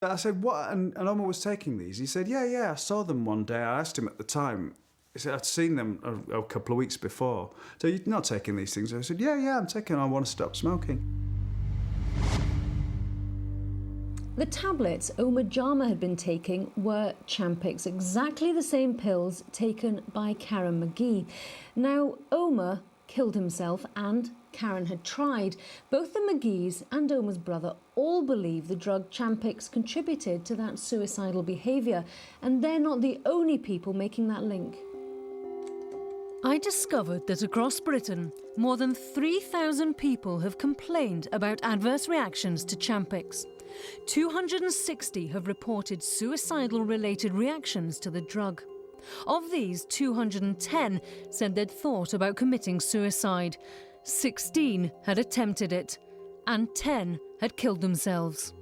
I said, what? And Omar was taking these. He said, yeah, I saw them one day. I asked him at the time. He said, I'd seen them a couple of weeks before. So you're not taking these things? I said, yeah, I'm taking them. I want to stop smoking. The tablets Omar Jama had been taking were Champix, exactly the same pills taken by Karen McGee. Now, Omar killed himself and Karen had tried. Both the McGees and Omar's brother all believe the drug Champix contributed to that suicidal behaviour, and they're not the only people making that link. I discovered that across Britain, more than 3,000 people have complained about adverse reactions to Champix. 260 have reported suicidal-related reactions to the drug. Of these, 210 said they'd thought about committing suicide. 16 had attempted it, and 10 had killed themselves.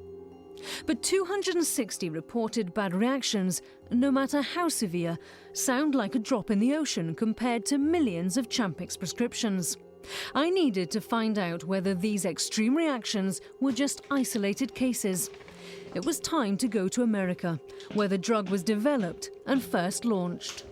But 260 reported bad reactions, no matter how severe, sound like a drop in the ocean compared to millions of Champix prescriptions. I needed to find out whether these extreme reactions were just isolated cases. It was time to go to America, where the drug was developed and first launched.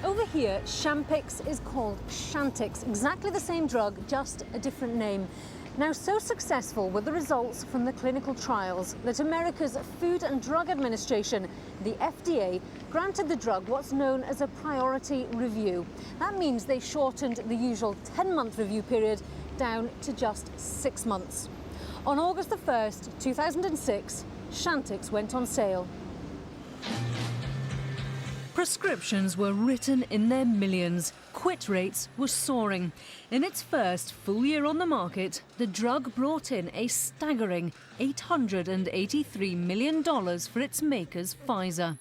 Over here, Champix is called Chantix, exactly the same drug, just a different name. Now, so successful were the results from the clinical trials that America's Food and Drug Administration, the FDA, granted the drug what's known as a priority review. That means they shortened the usual 10-month review period down to just 6 months. On August the 1st, 2006, Chantix went on sale. Prescriptions were written in their millions. Quit rates were soaring. In its first full year on the market, the drug brought in a staggering $883 million for its makers, Pfizer.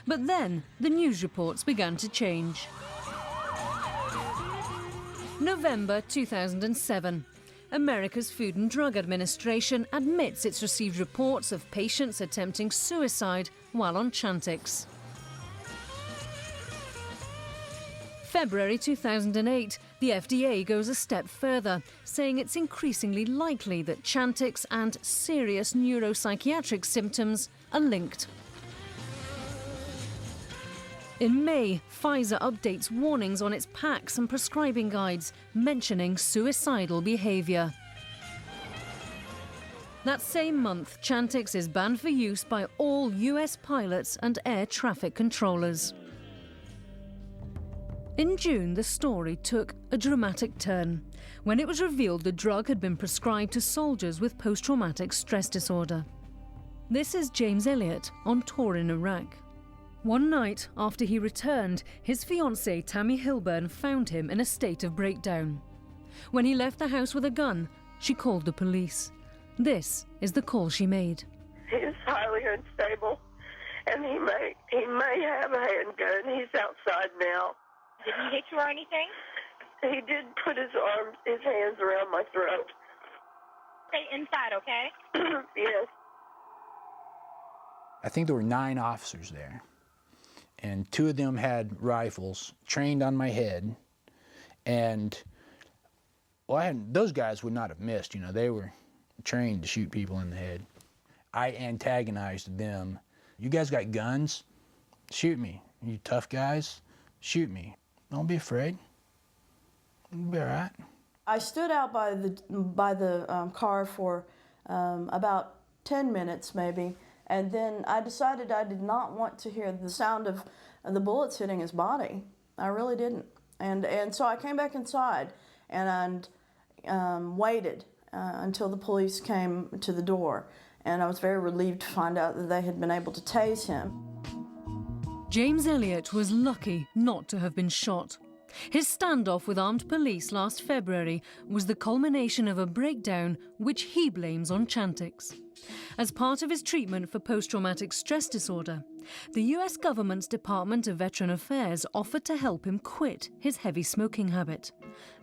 But then the news reports began to change. November 2007. America's Food and Drug Administration admits it's received reports of patients attempting suicide while on Chantix. February 2008, the FDA goes a step further, saying it's increasingly likely that Chantix and serious neuropsychiatric symptoms are linked. In May, Pfizer updates warnings on its packs and prescribing guides, mentioning suicidal behaviour. That same month, Chantix is banned for use by all US pilots and air traffic controllers. In June, the story took a dramatic turn when it was revealed the drug had been prescribed to soldiers with post-traumatic stress disorder. This is James Elliott on tour in Iraq. One night after he returned, his fiancée Tammy Hilburn found him in a state of breakdown. When he left the house with a gun, she called the police. This is the call she made. He's highly unstable, and he may have a handgun. He's outside now. Did he hit you or anything? He did put his hands around my throat. Stay inside, okay? Yes. I think there were 9 officers there, and 2 of them had rifles trained on my head, and those guys would not have missed. You know, they were trained to shoot people in the head. I antagonized them. You guys got guns? Shoot me. You tough guys? Shoot me. Don't be afraid. You'll be all right. I stood out by the car for about 10 minutes maybe, and then I decided I did not want to hear the sound of the bullets hitting his body. I really didn't. And so I came back inside and waited until the police came to the door, and I was very relieved to find out that they had been able to tase him. James Elliott was lucky not to have been shot. His standoff with armed police last February was the culmination of a breakdown which he blames on Chantix. As part of his treatment for post-traumatic stress disorder, the US government's Department of Veteran Affairs offered to help him quit his heavy smoking habit.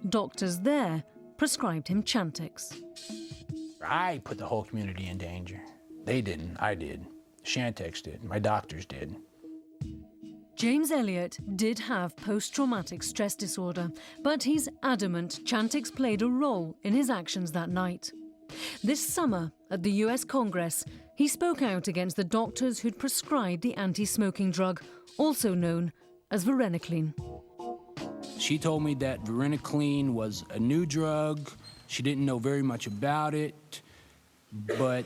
Doctors there prescribed him Chantix. I put the whole community in danger. They didn't, I did. Chantix did, my doctors did. James Elliott did have post-traumatic stress disorder, but he's adamant Chantix played a role in his actions that night. This summer, at the US Congress, he spoke out against the doctors who'd prescribed the anti-smoking drug, also known as varenicline. She told me that varenicline was a new drug. She didn't know very much about it, but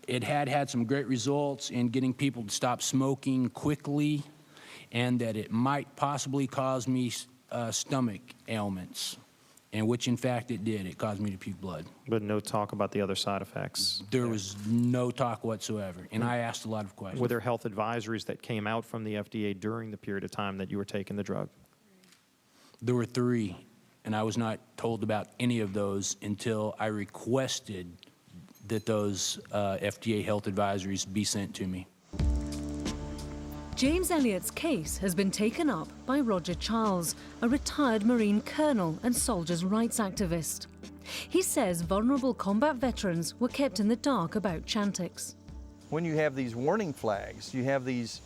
it had some great results in getting people to stop smoking quickly, and that it might possibly cause me stomach ailments, and which in fact it did. It caused me to puke blood. But no talk about the other side effects? There was no talk whatsoever, and I asked a lot of questions. Were there health advisories that came out from the FDA during the period of time that you were taking the drug? There were 3, and I was not told about any of those until I requested that those FDA health advisories be sent to me. James Elliott's case has been taken up by Roger Charles, a retired Marine colonel and soldiers' rights activist. He says vulnerable combat veterans were kept in the dark about Chantix. When you have these warning flags, you have these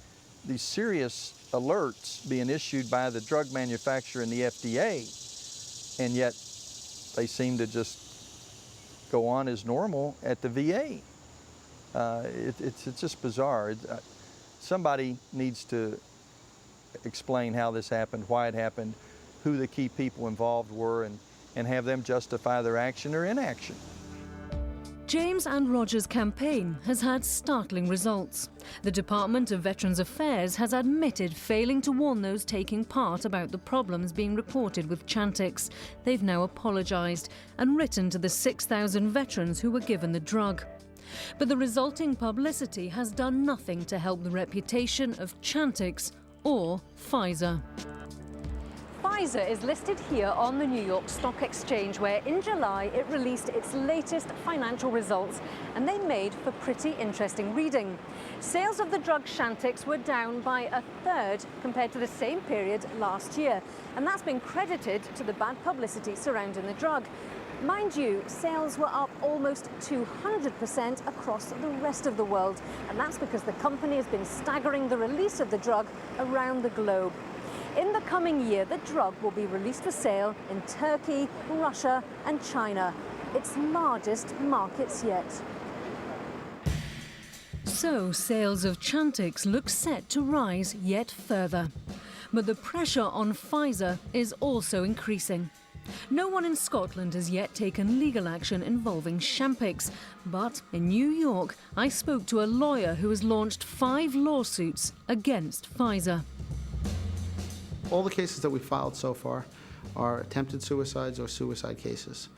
serious alerts being issued by the drug manufacturer and the FDA, and yet they seem to just go on as normal at the VA. It's just bizarre. Somebody needs to explain how this happened, why it happened, who the key people involved were, and have them justify their action or inaction. James and Roger's campaign has had startling results. The Department of Veterans Affairs has admitted failing to warn those taking part about the problems being reported with Chantix. They've now apologised and written to the 6,000 veterans who were given the drug. But the resulting publicity has done nothing to help the reputation of Chantix or Pfizer. Pfizer is listed here on the New York Stock Exchange, where in July it released its latest financial results, and they made for pretty interesting reading. Sales of the drug Chantix were down by 1/3 compared to the same period last year, and that's been credited to the bad publicity surrounding the drug. Mind you, sales were up almost 200% across the rest of the world, and that's because the company has been staggering the release of the drug around the globe. In the coming year, the drug will be released for sale in Turkey, Russia and China, its largest markets yet. So, sales of Chantix look set to rise yet further. But the pressure on Pfizer is also increasing. No one in Scotland has yet taken legal action involving Champix, but in New York, I spoke to a lawyer who has launched 5 lawsuits against Pfizer. All the cases that we filed so far are attempted suicides or suicide cases.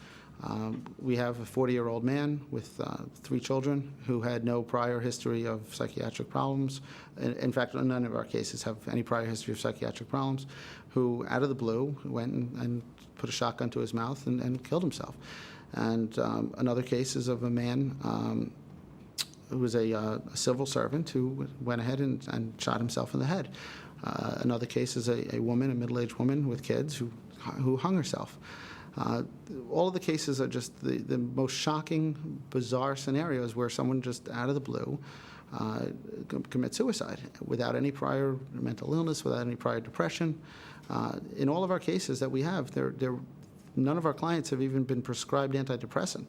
We have a 40-year-old man with 3 children who had no prior history of psychiatric problems. In fact, none of our cases have any prior history of psychiatric problems, who, out of the blue, went and put a shotgun to his mouth and killed himself. And another case is of a man who was a civil servant who went ahead and shot himself in the head. Another case is a woman, a middle-aged woman with kids who hung herself. All of the cases are just the most shocking, bizarre scenarios where someone just out of the blue commits suicide without any prior mental illness, without any prior depression. In all of our cases that we have, none of our clients have even been prescribed antidepressants.